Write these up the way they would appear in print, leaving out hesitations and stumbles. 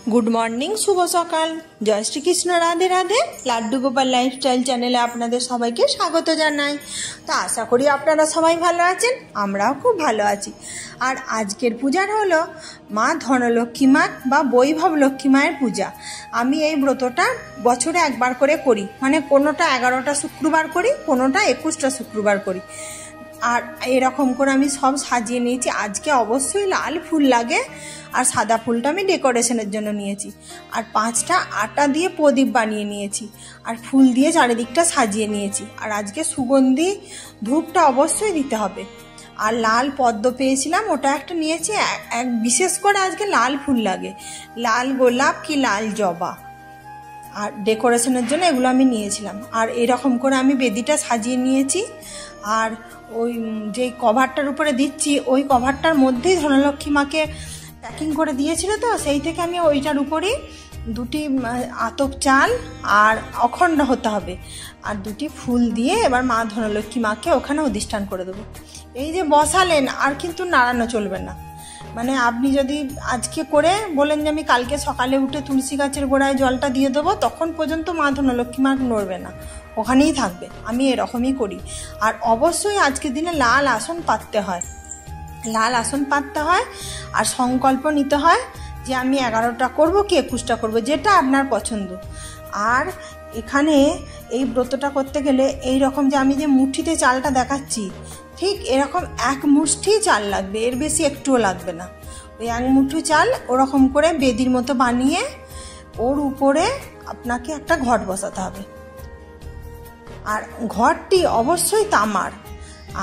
Good morning शुभ सकाल जय Shri Krishna Radhe Radhe laddu Gopal lifestyle चैनेले आपनादेर सबाइके स्वागत जानाई। तो आशा करी आपनारा सबाई भालो आछेन, आमराओ खूब भालो आछि। और आजकेर पूजार हलो मा धनलक्ष्मी मा बा वैभव लक्ष्मी मायेर पूजा। आमी एई व्रतटा बछरे एकबार करे करी, माने कोनोटा 11टा शुक्रबार करी, कोनोटा 21टा शुक्रबार करी। और एरकम करे आमी सब साजिए निয়েছি। আজকে অবশ্যই লাল ফুল লাগে আর সাদা ফুলটা আমি ডেকোরেশনের জন্য নিয়েছি। আর 5টা আটা দিয়ে প্রদীপ বানিয়ে নিয়েছি আর ফুল দিয়ে চারিদিকটা সাজিয়ে নিয়েছি। আর আজকে সুগন্ধি ধূপটা অবশ্যই দিতে হবে। আর লাল পদ্ম পেয়েছিলাম, ওটা একটা নিয়েছি। এক বিশেষ করে আজকে লাল ফুল লাগে, লাল গোলাপ কি লাল জবা। আর ডেকোরেশনের জন্য এগুলো আমি নিয়েছিলাম। আর এরকম করে আমি বেদিটা সাজিয়ে নিয়েছি। আর ওই যে কভারটার উপরে দিচ্ছি ওই কভারটার মধ্যেই ধনলক্ষ্মী মাকে প্যাকিং করে দিয়েছিল, তো সেই থেকে আমি ওইটার উপরেই দুটি আতপ চাল আর অখণ্ড হতে হবে আর দুটি ফুল দিয়ে এবার মা ধনলক্ষ্মী মাকে ওখানে অধিষ্ঠান করে দেবো। এই যে বসালেন আর কিন্তু নাড়ানো চলবে না। মানে আপনি যদি আজকে করে বলেন যে আমি কালকে সকালে উঠে তুলসী গাছের গোড়ায় জলটা দিয়ে দেবো, তখন পর্যন্ত মা ধনলক্ষ্মী মা নড়বে না, ওখানেই থাকবে। আমি এরকমই করি। আর অবশ্যই আজকের দিনে লাল আসন পাততে হয়, লাল আসন পাততে হয়। আর সংকল্প নিতে হয় যে আমি 11টা করব কি 21টা করব, যেটা আপনার পছন্দ। আর এখানে এই ব্রতটা করতে গেলে এই রকম যে আমি যে মুঠিতে চালটা দেখাচ্ছি, ঠিক এরকম এক মুঠি চাল লাগবে, এর বেশি একটুও লাগবে না। ওই এক মুঠি চাল ওরকম করে বেদির মতো বানিয়ে ওর উপরে আপনাকে একটা ঘট বসাতে হবে। আর ঘরটি অবশ্যই তামার।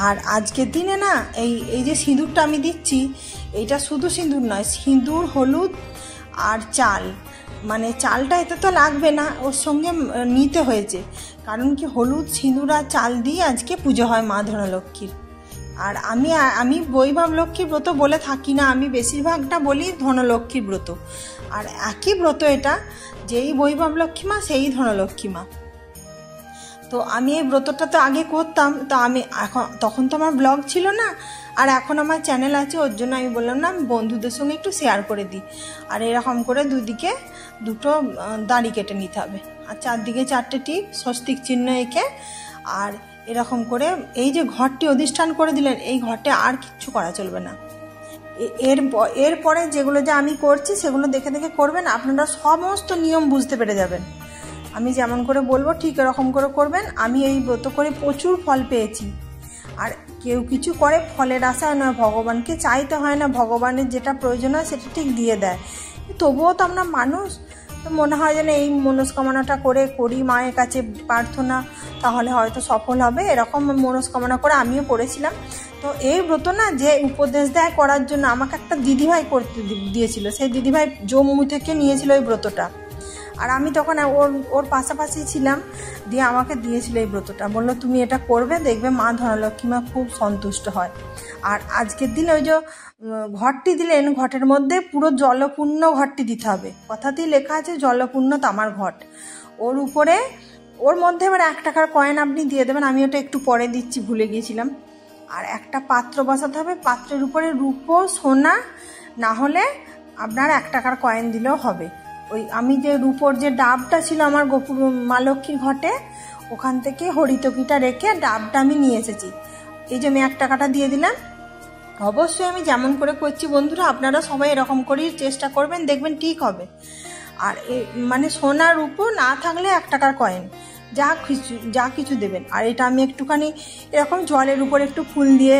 আর আজকের দিনে না এই যে সিঁদুরটা আমি দিচ্ছি, এইটা শুধু সিঁদুর নয়, সিঁদুর হলুদ আর চাল, মানে চালটা এতে তো লাগবে না, ওর সঙ্গে নিতে হয়েছে। কারণ কি হলুদ সিঁদুর আর চাল দিয়ে আজকে পুজো হয় মা ধনলক্ষ্মীর। আর আমি বৈভব লক্ষ্মীর ব্রত বলে থাকি না, আমি বেশিরভাগটা বলি ধনলক্ষ্মীর ব্রত। আর একই ব্রত এটা, যেই বৈভব লক্ষ্মী মা সেই ধনলক্ষ্মী মা। তো আমি এই ব্রতটা তো আগে করতাম, তো আমি এখন তখন তো আমার ব্লগ ছিল না। আর এখন আমার চ্যানেল আছে, ওর জন্য আমি বললাম না আমি বন্ধুদের সঙ্গে একটু শেয়ার করে দিই। আর এরকম করে দুদিকে দুটো দাড়ি কেটে নিতে হবে আর চারদিকে 4টে টিপ স্বস্তিক চিহ্ন এঁকে। আর এরকম করে এই যে ঘরটি অধিষ্ঠান করে দিলেন, এই ঘরটে আর কিচ্ছু করা চলবে না। এরপরে যেগুলো যে আমি করছি সেগুলো দেখে দেখে করবেন, আপনারা সমস্ত নিয়ম বুঝতে পেরে যাবেন। আমি যেমন করে বলবো ঠিক এরকম করে করবেন। আমি এই ব্রত করে প্রচুর ফল পেয়েছি। আর কেউ কিছু করে ফলের আশায় নয়, ভগবানকে চাইতে হয় না, ভগবানের যেটা প্রয়োজন হয় সেটা ঠিক দিয়ে দেয়। তবুও তো আমরা মানুষ, তো মনে হয় যেন এই মনস্কামনাটা করি মায়ের কাছে প্রার্থনা, তাহলে হয়তো সফল হবে, এরকম মনস্কামনা করে আমিও করেছিলাম। তো এই ব্রত না যে উপদেশ দেয় করার জন্য, আমাকে একটা দিদিভাই করতে দিয়েছিল। সেই দিদিভাই জম্মু থেকে নিয়েছিল এই ব্রতটা। আর আমি তখন ওর পাশাপাশি ছিলাম, দিয়ে আমাকে দিয়েছিল এই ব্রতটা, বললো তুমি এটা করবে, দেখবে মা ধনলক্ষ্মী মা খুব সন্তুষ্ট হয়। আর আজকের দিনে ওই যে ঘরটি দিলেন, ঘটের মধ্যে পুরো জলপূর্ণ ঘরটি দিতে হবে। কথাতেই লেখা আছে জলপূর্ণ তামার ঘট। ওর উপরে ওর মধ্যে এবার 1 টাকার কয়েন আপনি দিয়ে দেবেন, আমি ওটা একটু পরে দিচ্ছি, ভুলে গিয়েছিলাম। আর একটা পাত্র বসাতে হবে, পাত্রের উপরে রূপো সোনা, না হলে আপনার 1 টাকার কয়েন দিলেও হবে। ওই আমি যে রূপোর যে ডাবটা ছিল আমার মা লক্ষ্মীর ঘটে, ওখান থেকে হরিতকিটা রেখে ডাবটা আমি নিয়ে এসেছি। এই যে আমি 1 টাকাটা দিয়ে দিলাম। অবশ্যই আমি যেমন করে করছি বন্ধুরা, আপনারা সবাই এরকম করেই চেষ্টা করবেন, দেখবেন ঠিক হবে। আর মানে সোনা রূপো না থাকলে 1 টাকার কয়েন যা কিছু দেবেন। আর এটা আমি একটুখানি এরকম জলের উপর একটু ফুল দিয়ে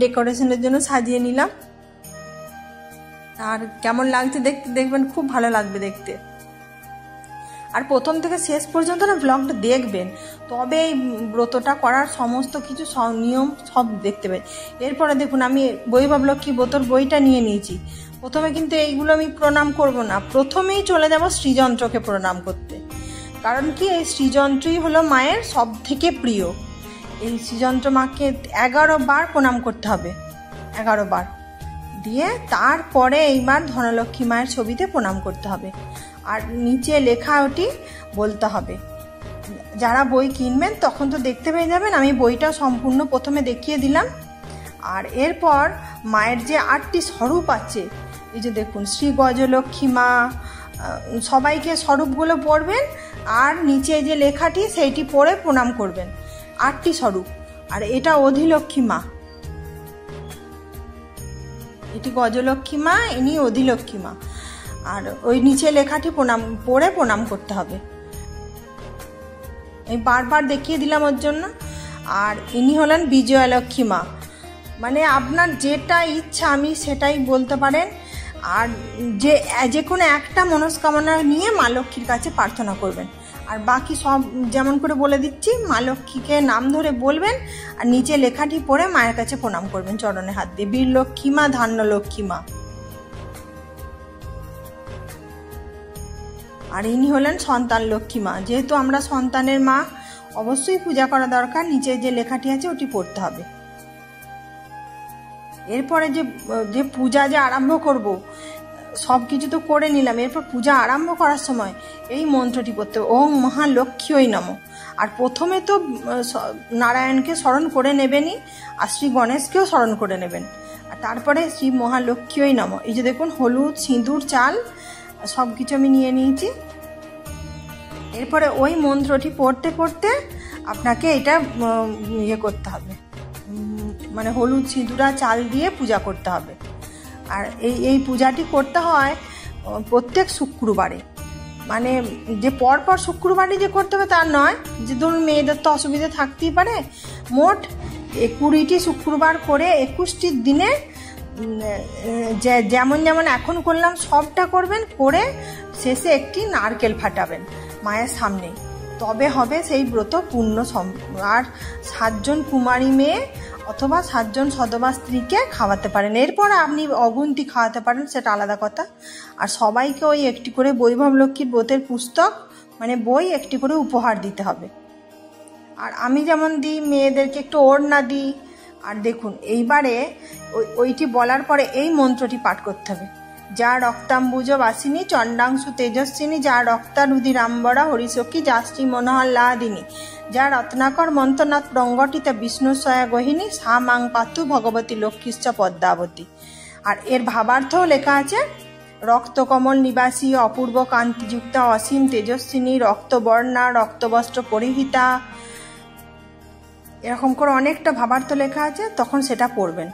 ডেকোরেশনের জন্য সাজিয়ে নিলাম। আর কেমন লাগছে দেখতে, দেখবেন খুব ভালো লাগবে দেখতে। আর প্রথম থেকে শেষ পর্যন্ত না ব্লগটা দেখবেন, তবে এই ব্রতটা করার সমস্ত কিছু নিয়ম সব দেখতে পাই। এরপরে দেখুন আমি বৈভব লক্ষ্মী ব্রতর বইটা নিয়ে নিয়েছি। প্রথমে কিন্তু এইগুলো আমি প্রণাম করব না, প্রথমেই চলে যাব শ্রীযন্ত্রকে প্রণাম করতে। কারণ কি এই শ্রীযন্ত্রই হলো মায়ের সব থেকে প্রিয়। এই শ্রীযন্ত্র মাকে 11 বার প্রণাম করতে হবে, 11 বার দিয়ে তারপরে এইবার ধনলক্ষ্মী মায়ের ছবিতে প্রণাম করতে হবে। আর নিচে লেখা ওটি বলতে হবে। যারা বই কিনবেন তখন তো দেখতে পেয়ে যাবেন, আমি বইটা সম্পূর্ণ প্রথমে দেখিয়ে দিলাম। আর এরপর মায়ের যে 8টি স্বরূপ আছে, এই যে দেখুন শ্রী গজলক্ষ্মী মা, সবাইকে স্বরূপগুলো পড়বেন আর নিচে যে লেখাটি সেইটি পড়ে প্রণাম করবেন। 8টি স্বরূপ। আর এটা অধিলক্ষ্মী মা, এটি গজলক্ষ্মী মা, ইনি অধিলক্ষ্মী মা। আর ওই নিচে লেখাটি পড়ে প্রণাম করতে হবে। আমি বারবার দেখিয়ে দিলাম ওর জন্য। আর ইনি হলেন বিজয়ালক্ষ্মী মা, মানে আপনার যেটা ইচ্ছা আমি সেটাই বলতে পারেন। আর যে কোনো একটা মনস্কামনা নিয়ে মা লক্ষ্মীর কাছে প্রার্থনা করবেন। আর বাকি সব যেমন করে বলে দিচ্ছি, মা লক্ষ্মীকে নাম ধরে বলবেন আর নিচে লেখাটি পড়ে মায়ের কাছে প্রণাম করবেন চরণে হাত দিয়ে। বীর লক্ষ্মী মা, ধান্য লক্ষ্মী মা। আর ইনি হলেন সন্তান লক্ষ্মী মা। যেহেতু আমরা সন্তানের মা, অবশ্যই পূজা করা দরকার। নিচে যে লেখাটি আছে ওটি পড়তে হবে। এরপরে যে পূজা যে আরম্ভ করব, সব কিছু তো করে নিলাম। এরপর পূজা আরম্ভ করার সময় এই মন্ত্রটি পড়তে হবে, ওং মহালক্ষ্মী নমঃ। আর প্রথমে তো নারায়ণকে স্মরণ করে নেবেনই, আর শ্রী গণেশকেও স্মরণ করে নেবেন। আর তারপরে শ্রী মহালক্ষ্মী নমঃ। এই যে দেখুন, হলুদ, সিঁদুর, চাল সব কিছু আমি নিয়ে নিয়েছি। এরপরে ওই মন্ত্রটি পড়তে পড়তে আপনাকে এটা করতে হবে, মানে হলুদ, সিঁদুরা, চাল দিয়ে পূজা করতে হবে। আর এই পূজাটি করতে হয় প্রত্যেক শুক্রবারে, মানে যে পরপর শুক্রবারই যে করতে হবে তার নয়। যে ধরুন মেয়েদের তো অসুবিধা থাকতেই পারে। মোট 20টি শুক্রবার করে 21টির দিনে যেমন যেমন এখন করলাম সবটা করবেন, করে শেষে একটি নারকেল ফাটাবেন মায়ের সামনে, তবে হবে সেই ব্রত পূর্ণ। আর 7 জন কুমারী মেয়ে অথবা 7 জন সধবা স্ত্রীকে খাওয়াতে পারেন। এরপর আপনি অগুন্তি খাওয়াতে পারেন, সেটা আলাদা কথা। আর সবাইকে ওই একটি করে বৈভব লক্ষ্মীর ব্রতের পুস্তক, মানে বই একটি করে উপহার দিতে হবে। আর আমি যেমন দিই, মেয়েদেরকে একটু ওড়না দিই। আর দেখুন, এইবারে ওইটি বলার পরে এই মন্ত্রটি পাঠ করতে হবে। যা রক্তাম্বুজ বাসিনী চণ্ডাংশু তেজস্বিনী, যা রক্তারুধিরাম্বরা হরিসখী, যা শ্রী মনোহল্লাদিনী, যা রত্নাকর মন্ত্রনাথ প্রঙ্গটিতা বিষ্ণুস্বয়া গহিনী, সা মাং পাতু ভগবতী লক্ষ্মীশ্চ পদ্মাবতী। আর এর ভাবার্থও লেখা আছে। রক্তকমল নিবাসী, অপূর্ব কান্তিযুক্তা, অসীম তেজস্বিনী, রক্তবর্ণা, রক্তবস্ত্র পরিহিতা, এরকম করে অনেকটা ভাবার্থ লেখা আছে। তখন সেটা পড়বেন।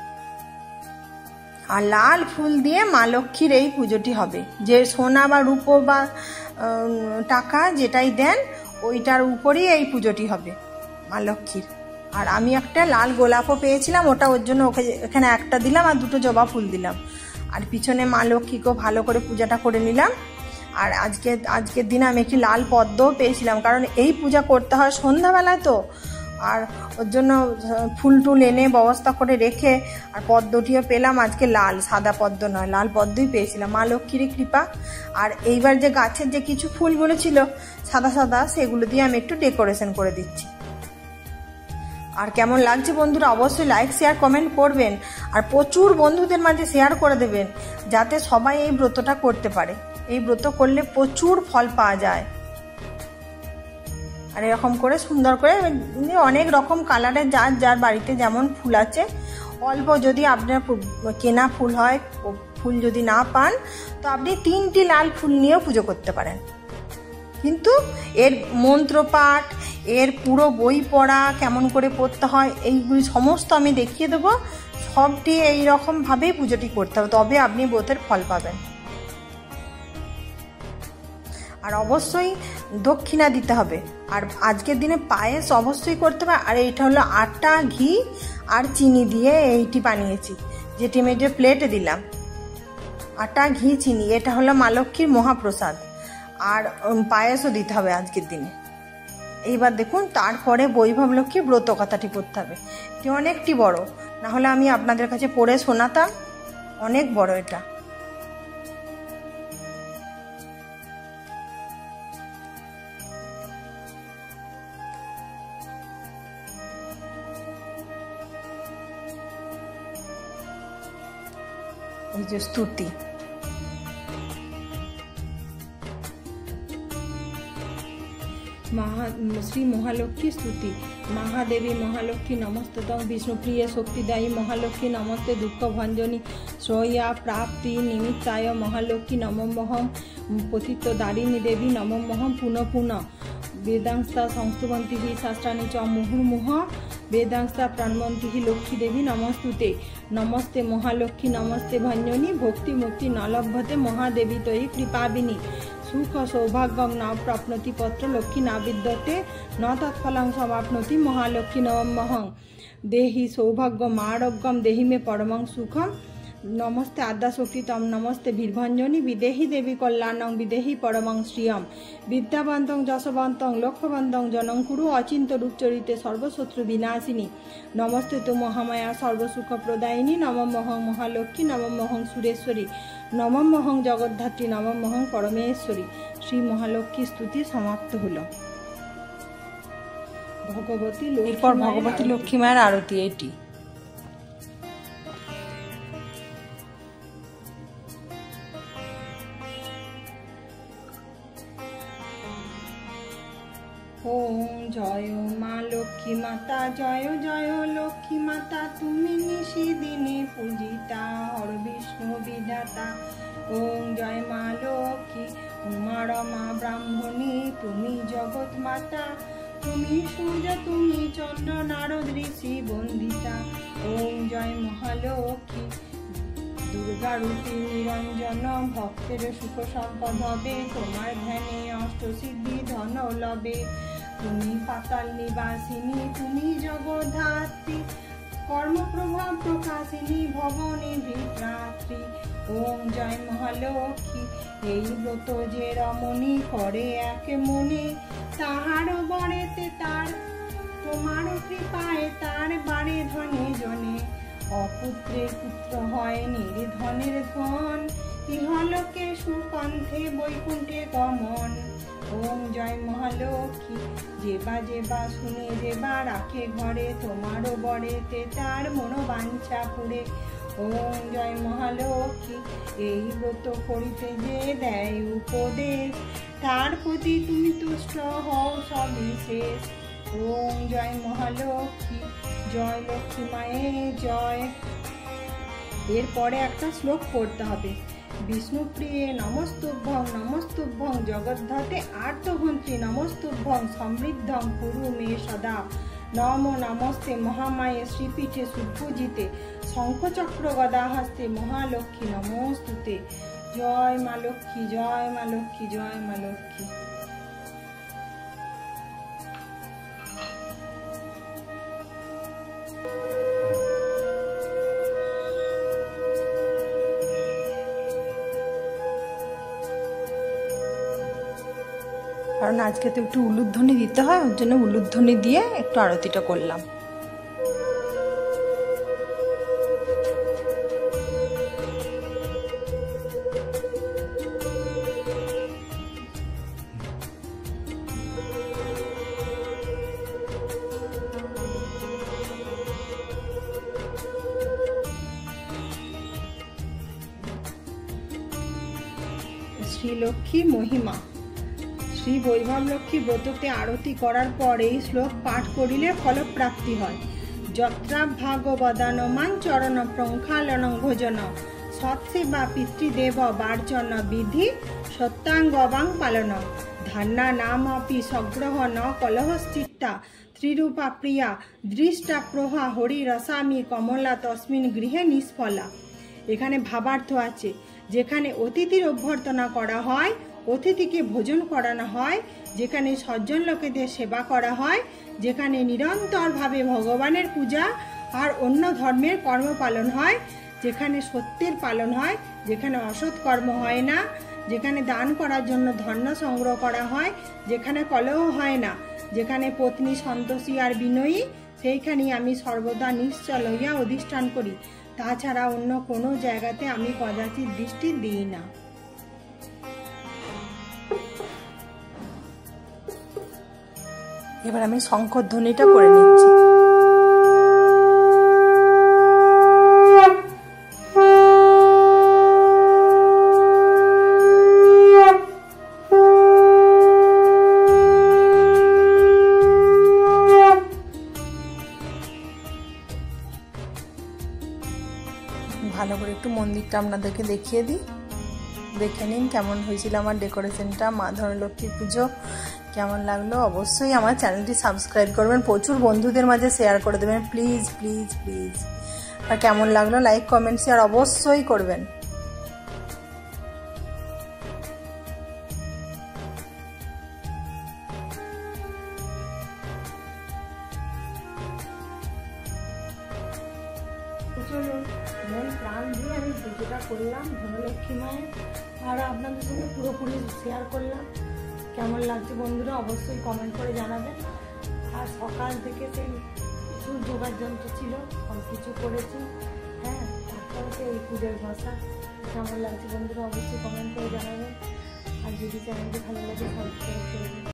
আর লাল ফুল দিয়ে মা লক্ষ্মীর এই পুজোটি হবে। যে সোনা বা রূপো বা টাকা যেটাই দেন, ওইটার উপরই এই পুজোটি হবে মা লক্ষ্মীর। আর আমি একটা লাল গোলাপও পেয়েছিলাম, ওটা ওর জন্য ওকে এখানে একটা দিলাম আর 2টো জবা ফুল দিলাম। আর পিছনে মা লক্ষ্মীকেও ভালো করে পূজাটা করে নিলাম। আর আজকের দিনে আমি একটি লাল পদ্মও পেয়েছিলাম, কারণ এই পূজা করতে হয় সন্ধ্যাবেলায় তো। আর ওর জন্য ফুল টুল এনে ব্যবস্থা করে রেখে, আর পদ্মটিও পেলাম আজকে লাল, সাদা পদ্ম নয়, লাল পদ্মই পেয়েছিলাম। মা লক্ষ্মীরই কৃপা। আর এইবার যে গাছের যে কিছু ফুলগুলো ছিল সাদা সাদা, সেগুলো দিয়ে আমি একটু ডেকোরেশন করে দিচ্ছি। আর কেমন লাগছে বন্ধুরা, অবশ্যই লাইক, শেয়ার, কমেন্ট করবেন। আর প্রচুর বন্ধুদের মাঝে শেয়ার করে দেবেন, যাতে সবাই এই ব্রতটা করতে পারে। এই ব্রত করলে প্রচুর ফল পাওয়া যায়। আর এরকম করে সুন্দর করে অনেক রকম কালারের যার বাড়িতে যেমন ফুল আছে, অল্প যদি আপনার কেনা ফুল হয়, ফুল যদি না পান, তো আপনি 3টি লাল ফুল নিয়েও পুজো করতে পারেন। কিন্তু এর মন্ত্রপাঠ, এর পুরো বই পড়া, কেমন করে পড়তে হয়, এইগুলি সমস্ত আমি দেখিয়ে দেবো। সবটি এইরকমভাবেই পুজোটি করতে হবে, তবে আপনি ব্রতের ফল পাবেন। আর অবশ্যই দক্ষিণা দিতে হবে। আর আজকের দিনে পায়েস অবশ্যই করতে হবে। আর এইটা হলো আটা, ঘি আর চিনি দিয়ে এইটি বানিয়েছি, যেটি আমি যে প্লেটে দিলাম। আটা, ঘি, চিনি, এটা হলো মা লক্ষ্মীর মহাপ্রসাদ। আর পায়েসও দিতে হবে আজকের দিনে। এইবার দেখুন, তারপরে বৈভব লক্ষ্মীর ব্রত কথাটি পড়তে হবে। এটি অনেকটি বড়, না হলে আমি আপনাদের কাছে পড়ে শোনাতাম। অনেক বড় এটা। এই যে স্তুতি, শ্রী মহালক্ষ্মী স্তুতি। মহাদেবী মহালক্ষ্মী নমস্ততং, বিষ্ণুপ্রিয় শক্তিদায়ী মহালক্ষ্মী নমস্তে, দুঃখ ভঞ্জনী শ্রয়া প্রাপ্তি নিমিত্তায় মহালক্ষ্মী নমোহম, पतितदारिणी देवी नमोऽहं पुनः पुनः वेदांस्ता संस्तुवन्ति हि शास्त्राणि च मुहुर्मुहुः वेदांस्ता प्रणमन्ति हि लक्ष्मी देवी नमस्तुते नमस्ते महालक्ष्मी नमस्ते भंजनी भक्ति मुक्ति न लभ्यते महादेवी त्वयि कृपाविनी सुख सौभाग्यं न प्राप्नोति पत्र लक्ष्मी न विद्यते न तत्फलं समाप्नोति महालक्ष्मी नमोऽहं देहि सौभाग्यम आरोग्यम देहि मे परमं सुखम नमस्ते आद्याशक्ति तम नमस्ते वीरभंजनी विदेहि देवी कल्याणं विदेहि परमं श्रियं विद्यावन्तं जशवन्तं लक्ष्यवन्तं जनं कुरु अचिन्त्य रूपचरिते सर्वशत्रु विनाशिनी नमस्ते तु महामाया सर्वसुख प्रदायिनी नमोऽहं महालक्ष्मी नमोऽहं सुरेश्वरी नमोऽहं जगद्धात्री नमोऽहं परमेश्वरी श्री महालक्ष्मी स्तुति समाप्त हलो भगवती लक्ष्मी माয়ের आरती एटी ओम जय मा लक्ष्मी माता जय जय लक्ष्मी माता तुमी निशि दिने पूजिता हर विष्णु विधाता ओम जय मा लक्ष्मी उमा रमा ब्राह्मणी तुमी जगत माता तुमी सूर्य तुमी चंद्र नारद ऋषि बंदिता ओम जय महालक्ष्मी दुर्गा रूपी निरंजन भक्तेर सुख सम्पद हबे तोमार ध्याने अष्ट सिद्धि धन लभे तुमी पाताल निवासिनी तुमी जगद्धात्री कर्म प्रभाव प्रकाशिनी भवनी भित्रात्री ओम जय महालक्ष्मी এই ব্রত যে রমণী করে এক মনে তাহার বরেতে তার তোমার কৃপায় তার বারে ধনে জনে অপুত্রের পুত্র হয় নির্ধনের ধন ইহলোকে সুকণ্ঠে বৈকুণ্ঠে গমন ओम जय महालक्ष्मी जेबा जेबा शुने जेबा राखे घरे तुम्हारो बड़ेते तार मनोबांछा पुरे ओम जय महालक्ष्मी এই ব্রত করিতে যে দেয় উপদেশ তার প্রতি তুমি তুষ্ট হও সবিশেষ ओम जय महालक्ष्मी जय लक्ष्मी माये जय এরপরে একটা শ্লোক পড়তে হবে विष्णुप्रिये नमस्तुभ्यं जगद्धाते आर्तहन्त्री नमस्तुभ्यं समृद्धं कुरु मे सदा नमो नमस्ते महामाये श्रीपीठे सुपूजिते शंखचक्र गदाहस्ते महालक्ष्मी नमोस्तुते जय मा लक्ष्मी जय मा लक्ष्मी जय मा लक्ष्मी কারণ আজকে তো একটু উলুধ্বনি দিতে হয় ওর জন্য উলুধ্বনি দিয়ে একটু আরতিটা করলাম শ্রীলক্ষ্মী মহিমা श्री वैभव लक्ष्मी व्रतते आरती करार पर श्लोक पाठ करिले फलप्राप्ति हय यत्रा भागवदानमान चरण प्रक्षालनं भोजन सत्सेवा पितृदेव वार्चन विधि सत्याङ्गवां पालन धान्ना नामपि सग्रह न कलहश्चित्ता त्रिरूपा प्रिया दृष्टा प्रभा हरिरसामि कमला तस्मिन् गृहे निष्फला एखाने भावार्थ आछे जेखाने अतिथिर अभ्यर्थना करा हय अतिथिके भोजन करानो हय जेखाने सज्जन लोकेदेर सेवा करा हय जेखाने निरंतर भावे भगवानेर पूजा और अन्य धर्मेर कर्म पालन हय जेखाने सत्येर पालन हय जेखाने असत् कर्म हय ना जेखाने दान करार जन्य धन संग्रह करा हय जेखाने कलह हय ना जेखाने पत्नी सन्तोषी और बिनयी सेइखाने आमी सर्वदा निश्चल हइया अधिष्ठान करी ताछाड़ा अन्य कोनो जायगाते आमी कदाचित दृष्टि दिई ना এবার আমি শঙ্খধ্বনিটা করে নিচ্ছি ভালো করে একটু মন্দিরটা আপনাদেরকে দেখিয়ে দিই দেখে নিন কেমন হয়েছিল আমার ডেকোরেশনটা। মা ধনলক্ষ্মী পুজো কেমন লাগলো অবশ্যই আমার চ্যানেলটি সাবস্ক্রাইব করবেন, প্রচুর বন্ধুদের মাঝে শেয়ার করে দেবেন প্লিজ প্লিজ প্লিজ। আর কেমন লাগলো লাইক কমেন্ট শেয়ার অবশ্যই করবেন। চলুন মন প্রাণ দিয়ে আমি পুজোটা করলাম ধনলক্ষ্মী মায়ের, আর আপনাদের সঙ্গে পুরোপুরি শেয়ার করলাম। কেমন লাগছে বন্ধুরা অবশ্যই কমেন্ট করে জানাবেন। আর সকাল থেকে সেই কিছু জোগাড় যন্ত্র ছিল সব কিছু করেছি, হ্যাঁ, তারপরে এই পুজোর ভাষা কেমন লাগছে বন্ধুরা অবশ্যই কমেন্ট করে জানাবেন। আর যদি চ্যানেলটি ভালো লাগে সাবস্ক্রাইব করবেন।